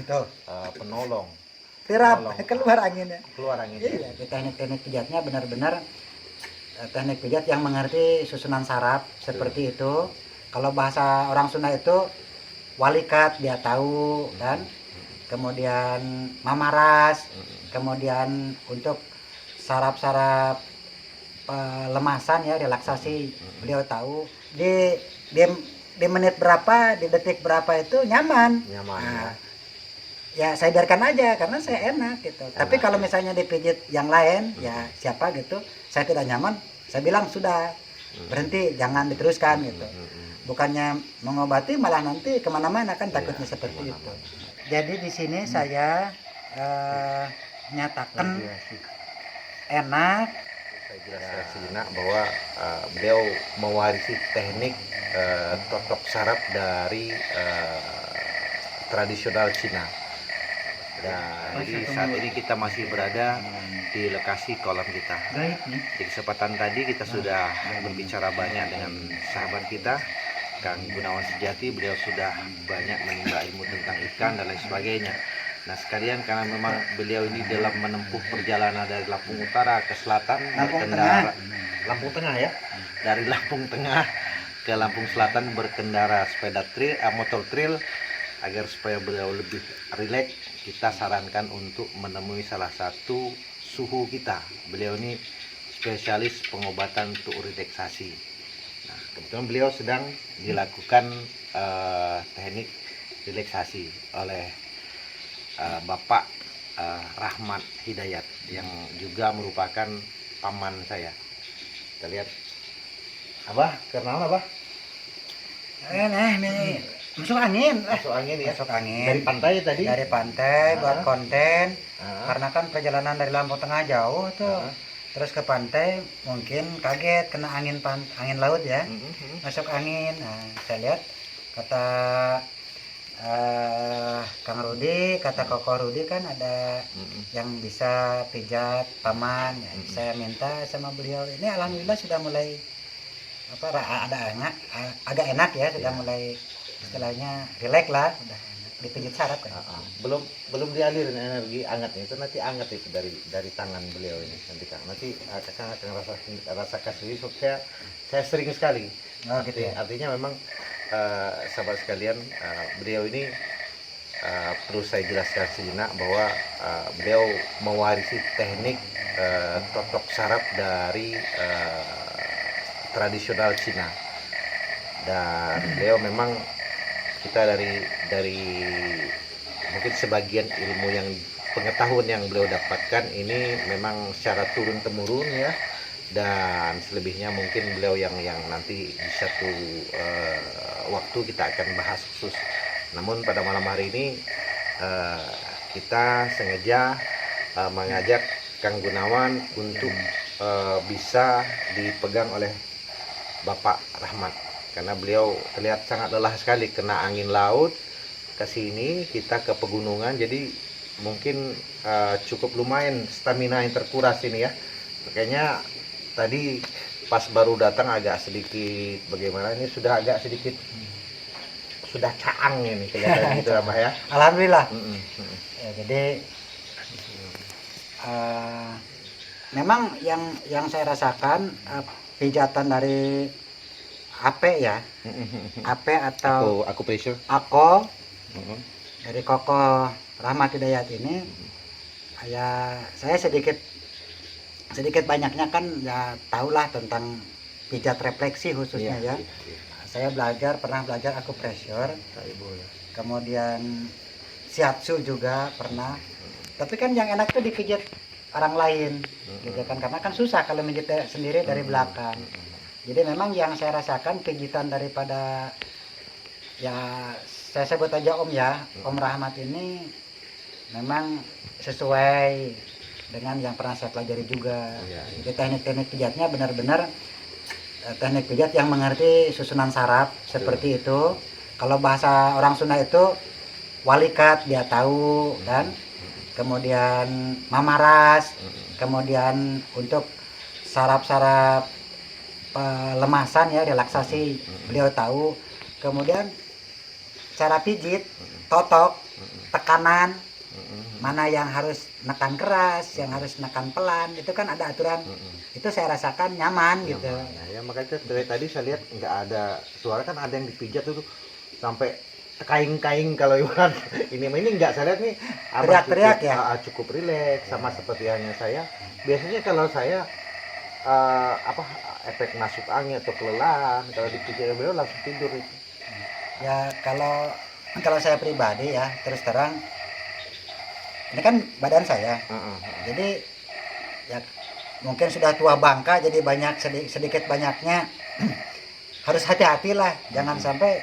Tuh. Penolong. Tirap, Penolong. keluar anginnya. Keluar angin. Iya, teknik-teknik pijatnya benar-benar teknik pijat yang mengerti susunan saraf seperti itu. Kalau bahasa orang Sunda itu walikat dia tahu kan. Kemudian mamaras, kemudian untuk saraf-saraf pelemasan ya relaksasi beliau tahu di di menit berapa, di detik berapa itu nyaman. Nah, ya saya biarkan aja karena saya enak gitu. Tapi kalau misalnya dipijit yang lain ya siapa gitu, saya tidak nyaman, saya bilang sudah berhenti, jangan diteruskan gitu. Bukannya mengobati malah nanti kemana-mana kan takutnya seperti itu. Jadi di sini saya nyatakan enak. Saya jelaskan sejenak bahwa beliau mewarisi teknik totok saraf dari tradisional Cina. Dan jadi saat ini kita masih berada di lokasi kolam kita. Di kesempatan tadi kita sudah berbicara banyak dengan sahabat kita, Kang Gunawan Sejati. Beliau sudah banyak menimba ilmu tentang ikan dan lain sebagainya. Nah sekalian karena memang beliau ini dalam menempuh perjalanan dari Lampung Utara ke selatan, Lampung Tengah ya, dari Lampung Tengah ke Lampung Selatan berkendara sepeda trail, motor trail, agar supaya beliau lebih rileks, kita sarankan untuk menemui salah satu suhu kita. Beliau ini spesialis pengobatan untuk relaksasi. Nah, kebetulan beliau sedang dilakukan teknik relaksasi oleh Bapak Rahmat Hidayat yang juga merupakan paman saya. Kita lihat, Abah, kenal Abah? Nih masuk angin. Masuk angin ya. Masuk angin. Dari pantai tadi? Dari pantai buat konten. Karena kan perjalanan dari Lampung Tengah jauh tuh. Terus ke pantai mungkin kaget kena angin laut ya. Masuk angin. Nah, saya lihat kata Kang Rudi, kata Koko Rudi kan ada yang bisa pijat paman. Ya, saya minta sama beliau. Ini alhamdulillah sudah mulai agak enak ya, sudah mulai istilahnya rileks lah, sudah enak dipijit saraf kan. Belum dialirin energi hangatnya itu, nanti hangat itu dari tangan beliau ini nanti Kang. Nanti Kang akan rasakan sendiri. Saya sering sekali. Gitu ya. Artinya memang sahabat sekalian, beliau ini perlu saya jelaskan sejenak bahwa beliau mewarisi teknik totok saraf dari tradisional Cina. Dan beliau memang kita dari mungkin sebagian ilmu yang pengetahuan yang beliau dapatkan ini memang secara turun temurun ya, dan selebihnya mungkin beliau yang nanti di satu waktu kita akan bahas khusus. Namun pada malam hari ini kita sengaja mengajak Kang Gunawan untuk bisa dipegang oleh Bapak Rahmat, karena beliau terlihat sangat lelah sekali kena angin laut ke sini, kita ke pegunungan, jadi mungkin cukup lumayan stamina yang terkuras ini ya. Makanya tadi pas baru datang agak sedikit bagaimana, ini sudah agak sedikit sudah caang ini kelihatan gitu Abah ya. Alhamdulillah. Ya, jadi memang yang saya rasakan pijatan dari AP ya, AP atau aku pressure, dari Koko Rahmat Hidayat ini, ya saya sedikit banyaknya kan ya tahulah tentang pijat refleksi khususnya ya. Saya pernah belajar aku pressure, kemudian shiatsu juga pernah. Tapi kan yang enak tuh dipijat orang lain, gitu kan, karena kan susah kalau menjit sendiri dari belakang. Jadi memang yang saya rasakan pijitan daripada ya saya sebut aja Om ya, Om Rahmat ini memang sesuai dengan yang pernah saya pelajari juga. Jadi teknik-teknik pijatnya benar-benar teknik pijat yang mengerti susunan saraf seperti itu. Kalau bahasa orang Sunda itu walikat dia tahu kan. Kemudian mamaras, kemudian untuk saraf-saraf pelemasan ya relaksasi beliau tahu. Kemudian cara pijit totok tekanan, mana yang harus nekan keras, yang harus nekan pelan, itu kan ada aturan. Itu saya rasakan nyaman gitu. Ya makanya dari tadi saya lihat nggak ada suara, kan ada yang dipijat tuh sampai kaing-kaing kalau ibarat ini enggak, saya lihat nih Teriak-teriak ya. Cukup rileks sama seperti halnya saya. Biasanya kalau saya efek masuk angin atau kelelahan, kalau dipijat beliau langsung tidur itu. Ya kalau saya pribadi ya terus terang, ini kan badan saya, jadi ya mungkin sudah tua bangka, jadi banyak sedikit banyaknya harus hati-hati lah, jangan sampai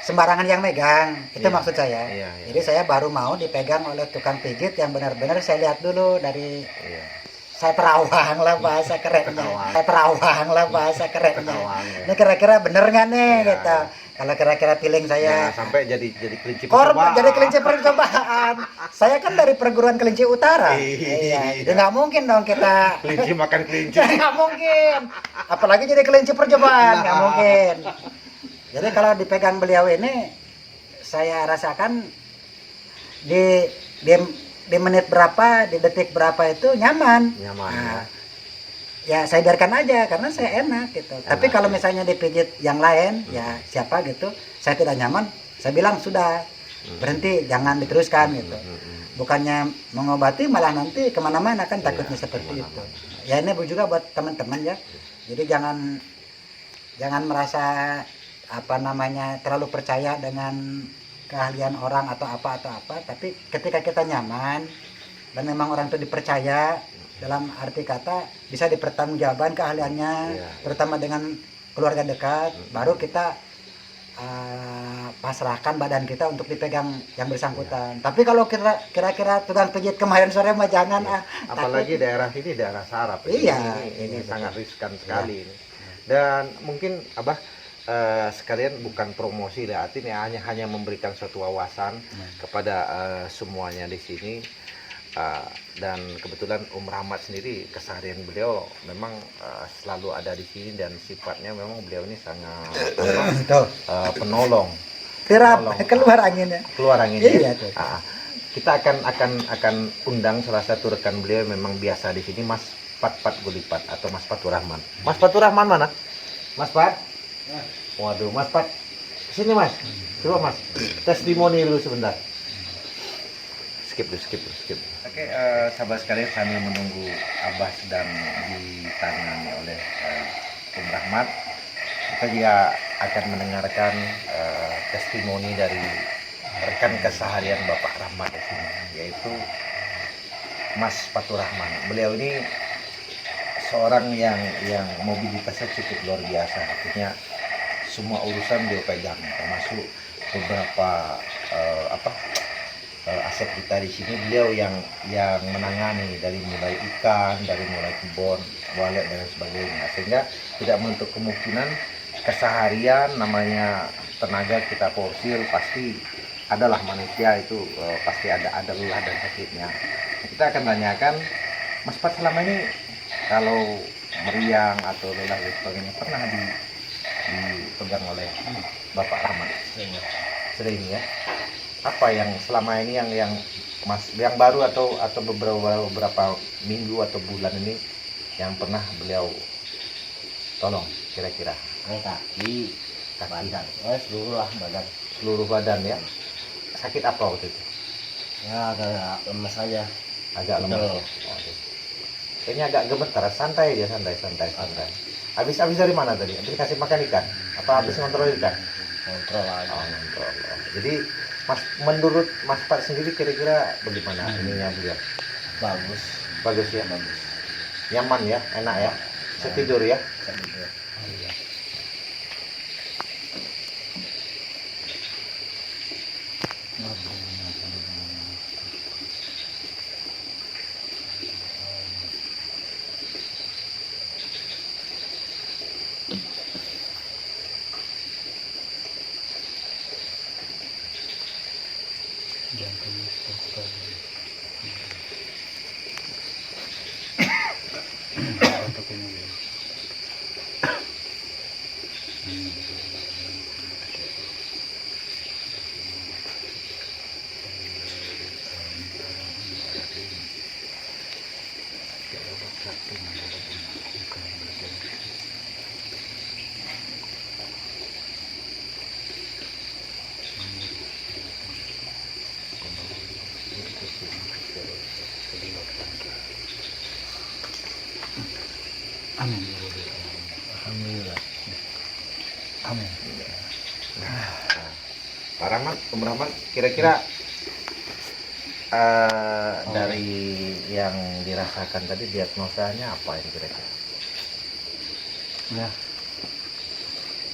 sembarangan yang megang, itu maksud saya. Jadi saya baru mau dipegang oleh tukang pijit yang benar-benar saya lihat dulu dari saya terawang lah bahasa kerennya. Saya terawang lah bahasa kerennya. Ini kira-kira bener nggak nih gitu. Kalau kira-kira feeling saya sampai jadi kelinci percobaan. Jadi kelinci percobaan. Saya kan dari perguruan kelinci utara. Iya. Jadi nggak mungkin dong kita kelinci makan kelinci. Nggak mungkin. Apalagi jadi kelinci percobaan, nggak mungkin. Jadi kalau dipegang beliau ini, saya rasakan di menit berapa, di detik berapa itu nyaman. Nah, ya saya biarkan aja karena saya enak gitu. Tapi kalau misalnya dipijit yang lain, ya siapa gitu, saya tidak nyaman, saya bilang sudah berhenti, jangan diteruskan gitu. Bukannya mengobati, malah nanti kemana-mana kan takutnya seperti itu. Ya ini juga buat teman-teman ya. Jadi jangan merasa terlalu percaya dengan keahlian orang atau apa, tapi ketika kita nyaman dan memang orang itu dipercaya, dalam arti kata bisa dipertanggungjawabkan keahliannya, terutama dengan keluarga dekat, baru kita pasrahkan badan kita untuk dipegang yang bersangkutan. Tapi kalau kira-kira tukang pijit kemarin sore mah jangan apalagi daerah ini daerah saraf. Ini sangat riskan sekali ini. Dan mungkin Abah sekalian bukan promosi lah, artinya hanya memberikan suatu wawasan kepada semuanya di sini. Dan kebetulan Rahmat sendiri, keseharian beliau memang selalu ada di sini, dan sifatnya memang beliau ini sangat penolong. Keluar anginnya. Iya, kita akan undang salah satu rekan beliau yang memang biasa di sini, Mas Pat Gulipat atau Mas Fatur Rahman. Mas Fatur Rahman mana? Mas Pat? Waduh, Mas Pat, sini Mas. Coba Mas, testimoni dulu sebentar. Skip. Oke, sahabat sekalian, sambil menunggu Abah sedang ditangani oleh Rahmat, kita juga akan mendengarkan testimoni dari rekan keseharian Bapak Rahmat di sini, yaitu Mas Fatur Rahman. Beliau ini seorang yang mobilitasnya cukup luar biasa, artinya semua urusan dia pegang, termasuk beberapa aset kita di sini beliau yang menangani, dari mulai ikan, dari mulai kebun, walet dan sebagainya, sehingga tidak menutup kemungkinan keseharian namanya tenaga kita fosil, pasti adalah manusia itu pasti ada lelah dan sakitnya. Kita akan tanyakan, Mas Pat, selama ini kalau meriang atau lelah dan sebagainya pernah dipegang oleh Bapak Rahmat? Sering ya. Apa yang selama ini yang baru atau beberapa minggu atau bulan ini yang pernah beliau tolong kira-kira? Kaki, badan, seluruh badan ya. Sakit apa waktu itu? Ya agak lemas aja. Agak lemas. Kayaknya agak gemetar, santai aja, santai. Habis dari mana tadi? Habis kasih makan ikan? Apa habis ngontrol ikan? Kontrol aja. Ngontrol. Jadi menurut Mas Pat sendiri kira-kira bagaimana ininya beliau? Bagus ya. Nyaman ya, enak ya. Bisa tidur ya. Iya. Amin. Alhamdulillah. Amin. Pak Rahmat, Om Rahmat, kira-kira dari yang dirasakan tadi diagnosanya apa yang kira-kira? Ya,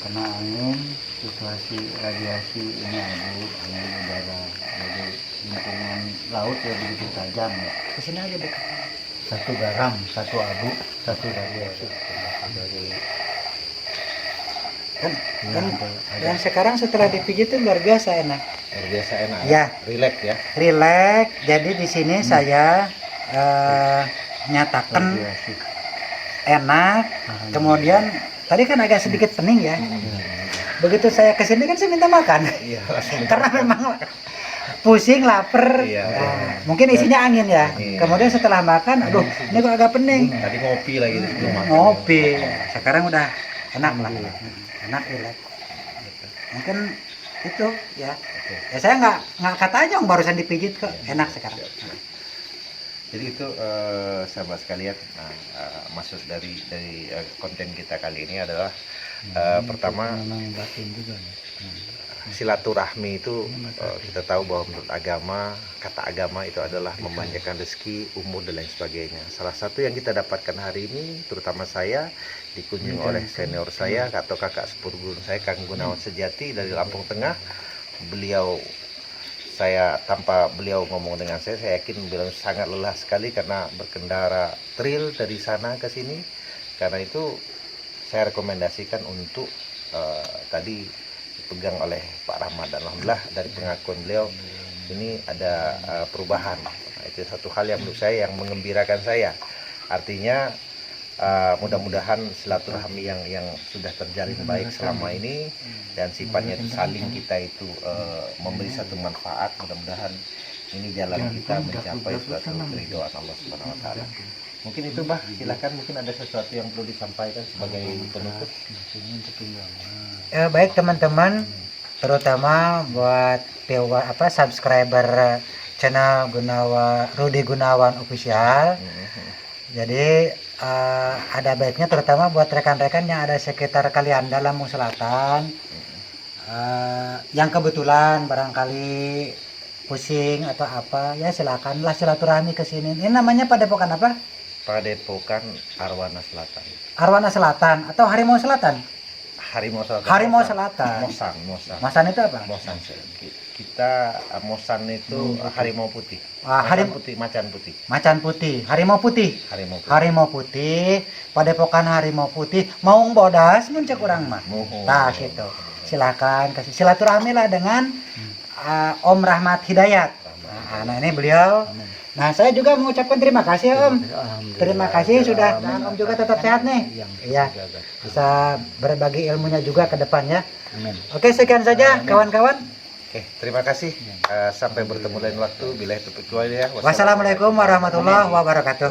kena angin, situasi radiasi ini abu, angin udara, jadi lingkungan laut ya begitu tajam ya. Kesini aja dekat. Satu garam, satu abu, satu radiasi. Kan, dan sekarang setelah dipijit itu luar biasa enak. Luar biasa enak Ya. Relax ya. Relax. Jadi di sini saya nyatakan enak. Kemudian tadi kan agak sedikit pening ya. Begitu saya kesini kan saya minta makan. Iya, langsung Karena memang pusing, lapar. Iya. Mungkin isinya angin ya. Iya. Kemudian setelah makan, aduh, ini kok agak pening. tadi ngopi lagi di rumah. Ngopi. Sekarang udah enak lah. Enak, relax. Gitu. Mungkin itu ya. Ya saya nggak kata aja barusan dipijit kok enak sekarang. Jadi itu sahabat sekalian, maksud dari konten kita kali ini adalah pertama silaturahmi itu kita tahu bahwa menurut agama, kata agama itu adalah memanjakan rezeki, umur dan lain sebagainya. Salah satu yang kita dapatkan hari ini, terutama saya dikunjungi oleh senior saya atau kakak sepupu saya, Kang Gunawan Sejati dari Lampung Tengah. Beliau, saya tanpa beliau ngomong dengan saya yakin beliau sangat lelah sekali karena berkendara trail dari sana ke sini. Karena itu saya rekomendasikan untuk tadi dipegang oleh Pak Rahmat, dan alhamdulillah dari pengakuan beliau ini ada perubahan. Nah, itu satu hal yang menurut saya yang mengembirakan saya. Artinya mudah-mudahan silaturahmi yang sudah terjalin baik selama ini dan sifatnya saling kita itu memberi satu manfaat, mudah-mudahan ini jalan kita mencapai suatu keridhaan Allah Subhanahu wa taala. Mungkin itu Bah, silakan, mungkin ada sesuatu yang perlu disampaikan sebagai penutup. Baik teman-teman, terutama buat subscriber channel Rudy Gunawan Official. Jadi ada baiknya terutama buat rekan-rekan yang ada sekitar kalian dalam Lampung Selatan, yang kebetulan barangkali pusing atau apa, ya silakanlah silaturahmi ke sini. Ini namanya Padepokan apa? Padepokan Arwana Selatan. Arwana Selatan atau Harimau Selatan? Harimau Selatan. Harimau Selatan. Mosan. Mosan itu apa? Mosan. Kita Mosan itu harimau putih. Harimau putih, macan putih. Macan putih, harimau putih. Harimau putih. Harimau putih, Padepokan Harimau Putih. Mau bodas muncul kurang mah. Nah, gitu. Silakan kasih silaturahmi lah dengan Om Rahmat Hidayat. Nah, ini beliau. Nah, saya juga mengucapkan terima kasih Om. Terima kasih sudah, dan Om juga tetap sehat nih. Iya. Bisa berbagi ilmunya juga ke depannya. Oke, sekian saja kawan-kawan. Oke, terima kasih. Sampai bertemu lain waktu. Bila itu ya. Wassalamualaikum warahmatullahi wabarakatuh.